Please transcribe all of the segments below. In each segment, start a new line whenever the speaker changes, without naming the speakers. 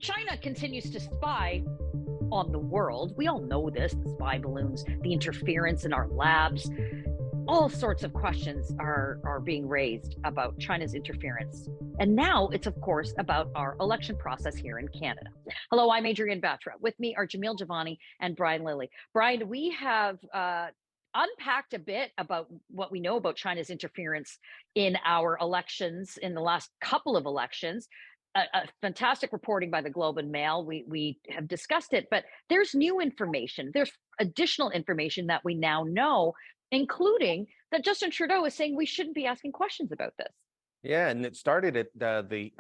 China continues to spy on the world. We all know this, the spy balloons, the interference in our labs. All sorts of questions are being raised about China's interference. And now it's, of course, about our election process here in Canada. Hello, I'm Adrienne Batra. With me are Jamil, Jivani, and Brian Lilley. Brian, we have unpacked a bit about what we know about China's interference in our elections, in the last couple of elections. A fantastic reporting by the Globe and Mail. We have discussed it, but there's new information. There's additional information that we now know, including that Justin Trudeau is saying we shouldn't be asking questions about this.
Yeah, and it started at the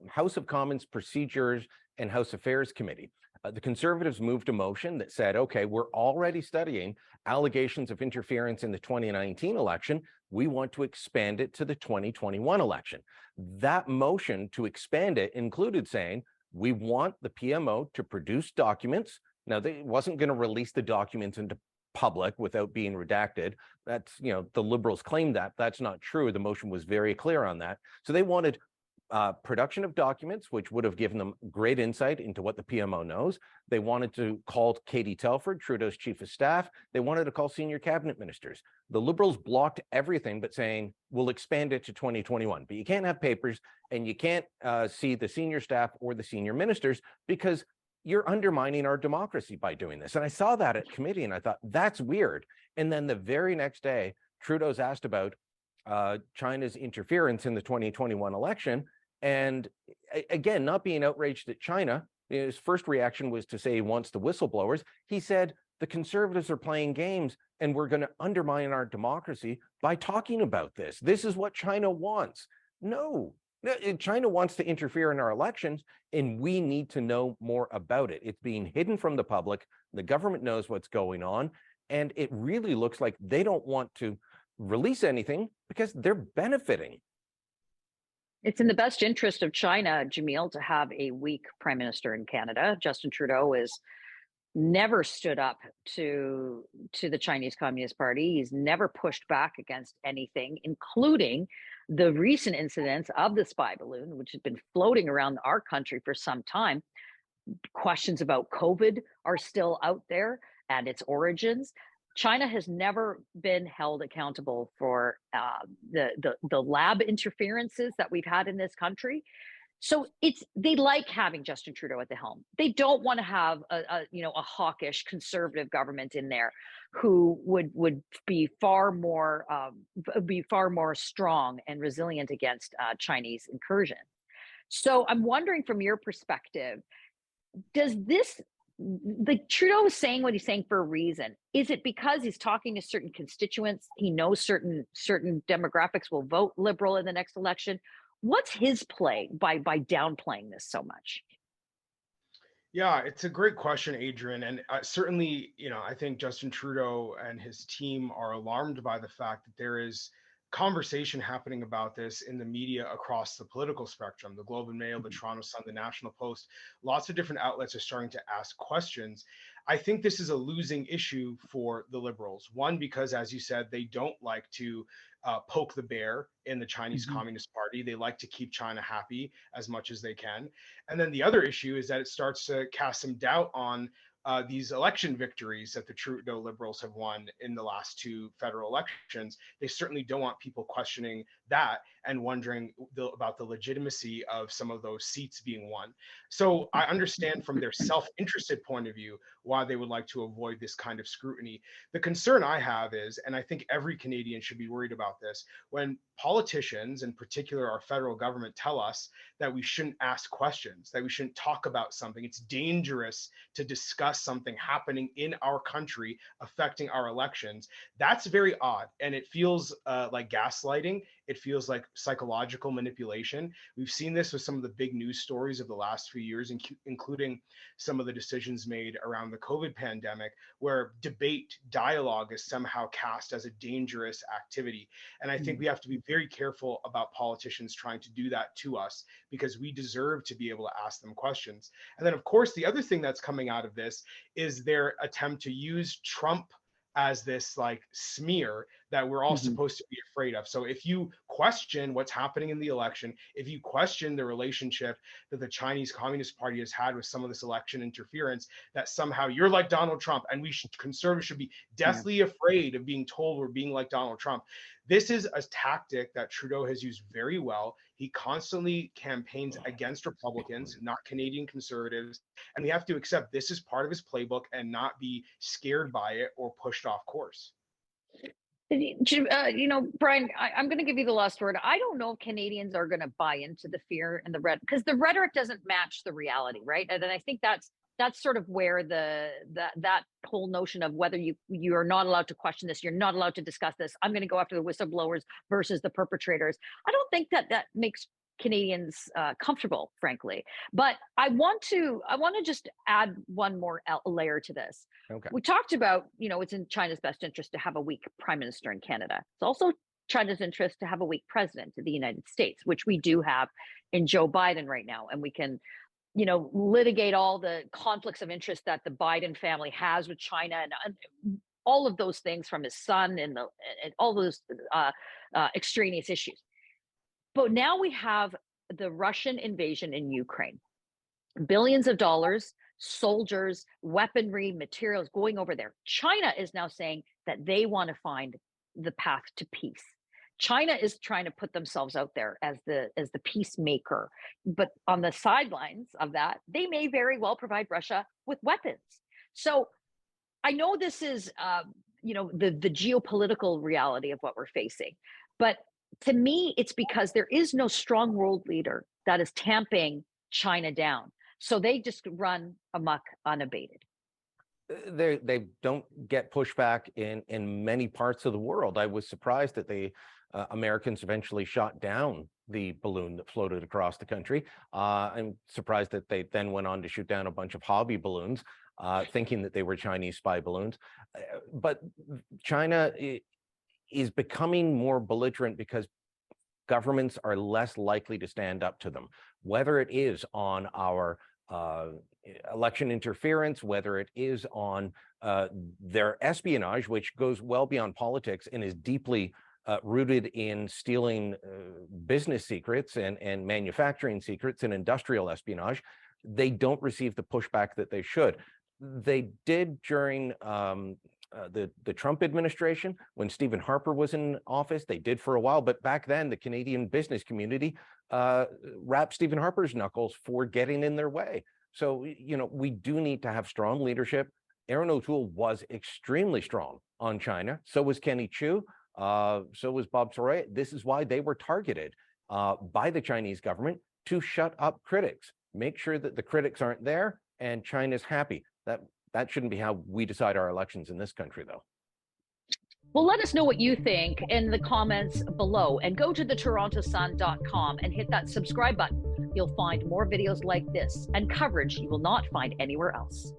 House of Commons Procedures and House Affairs Committee. The Conservatives moved a motion that said, okay, we're already studying allegations of interference in the 2019 election. We want to expand it to the 2021 election. That motion to expand it included saying, we want the PMO to produce documents. Now, they wasn't going to release the documents into public without being redacted. That's, the Liberals claimed that. That's not true. The motion was very clear on that. So they wanted production of documents, which would have given them great insight into what the PMO knows. They wanted to call Katie Telford, Trudeau's chief of staff. They wanted to call senior cabinet ministers. The Liberals blocked everything but saying, we'll expand it to 2021. But you can't have papers and you can't see the senior staff or the senior ministers because you're undermining our democracy by doing this. And I saw that at committee and I thought, that's weird. And then the very next day, Trudeau's asked about China's interference in the 2021 election. And again, not being outraged at China, his first reaction was to say he wants the whistleblowers. He said, the Conservatives are playing games and we're going to undermine our democracy by talking about this. This is what China wants. No, China wants to interfere in our elections and we need to know more about it. It's being hidden from the public. The government knows what's going on. And it really looks like they don't want to release anything because they're benefiting.
It's in the best interest of China, Jamil, to have a weak prime minister in Canada. Justin Trudeau has never stood up to the Chinese Communist Party. He's never pushed back against anything, including the recent incidents of the spy balloon, which has been floating around our country for some time. Questions about COVID are still out there and its origins. China has never been held accountable for the lab interferences that we've had in this country. So they like having Justin Trudeau at the helm. They don't want to have a hawkish conservative government in there who would be far more strong and resilient against Chinese incursion. So I'm wondering, from your perspective, does this, like, Trudeau is saying what he's saying for a reason? Is it because he's talking to certain constituents? He knows certain demographics will vote Liberal in the next election. What's his play by downplaying this so much?
Yeah, it's a great question, Adrienne. And certainly, I think Justin Trudeau and his team are alarmed by the fact that there is conversation happening about this in the media across the political spectrum. The Globe and Mail, the Toronto Sun, the National Post, lots of different outlets are starting to ask questions. I think this is a losing issue for the Liberals. One, because, as you said, they don't like to poke the bear in the Chinese Communist Party. They like to keep China happy as much as they can. And then the other issue is that it starts to cast some doubt on these election victories that the Trudeau Liberals have won in the last two federal elections. They certainly don't want people questioning that and wondering about the legitimacy of some of those seats being won. So I understand from their self-interested point of view why they would like to avoid this kind of scrutiny. The concern I have is, and I think every Canadian should be worried about this, when politicians, in particular our federal government, tell us that we shouldn't ask questions, that we shouldn't talk about something. It's dangerous to discuss something happening in our country affecting our elections. That's very odd. And it feels like gaslighting. It feels like psychological manipulation. We've seen this with some of the big news stories of the last few years, including some of the decisions made around the COVID pandemic, where debate, dialogue is somehow cast as a dangerous activity. And I think we have to be very careful about politicians trying to do that to us, because we deserve to be able to ask them questions. And then, of course, the other thing that's coming out of this is their attempt to use Trump as this like smear that we're all supposed to be afraid of. So if you question what's happening in the election, if you question the relationship that the Chinese Communist Party has had with some of this election interference, that somehow you're like Donald Trump and conservatives should be deathly afraid of being told we're being like Donald Trump. This is a tactic that Trudeau has used very well. He constantly campaigns against Republicans, not Canadian conservatives. And we have to accept this is part of his playbook and not be scared by it or pushed off course.
Brian, I'm going to give you the last word. I don't know if Canadians are going to buy into the fear and the rhetoric, because the rhetoric doesn't match the reality, right? And I think that's sort of where that whole notion of whether you are not allowed to question this, you're not allowed to discuss this, I'm going to go after the whistleblowers versus the perpetrators. I don't think that makes Canadians comfortable, frankly. But I want to just add one more layer to this.
Okay.
We talked about, it's in China's best interest to have a weak prime minister in Canada. It's also China's interest to have a weak president of the United States, which we do have in Joe Biden right now. And we can, litigate all the conflicts of interest that the Biden family has with China and all of those things from his son and all those extraneous issues. But now we have the Russian invasion in Ukraine. Billions of dollars, soldiers, weaponry, materials going over there. China is now saying that they want to find the path to peace. China is trying to put themselves out there as the peacemaker. But on the sidelines of that, they may very well provide Russia with weapons. So I know this is, the geopolitical reality of what we're facing. But to me, it's because there is no strong world leader that is tamping China down. So they just run amok unabated.
They don't get pushback in many parts of the world. I was surprised that the Americans eventually shot down the balloon that floated across the country. I'm surprised that they then went on to shoot down a bunch of hobby balloons, thinking that they were Chinese spy balloons. But China is becoming more belligerent because governments are less likely to stand up to them, whether it is on our election interference, whether it is on their espionage, which goes well beyond politics and is deeply rooted in stealing business secrets and manufacturing secrets and industrial espionage. They don't receive the pushback that they should. They did during the Trump administration, when Stephen Harper was in office. They did for a while, but back then the Canadian business community wrapped Stephen Harper's knuckles for getting in their way. So, we do need to have strong leadership. Erin O'Toole was extremely strong on China. So was Kenny Chiu. So was Bob Soraya. This is why they were targeted by the Chinese government to shut up critics, make sure that the critics aren't there and China's happy. That shouldn't be how we decide our elections in this country, though.
Well, let us know what you think in the comments below, and go to thetorontosun.com and hit that subscribe button. You'll find more videos like this and coverage you will not find anywhere else.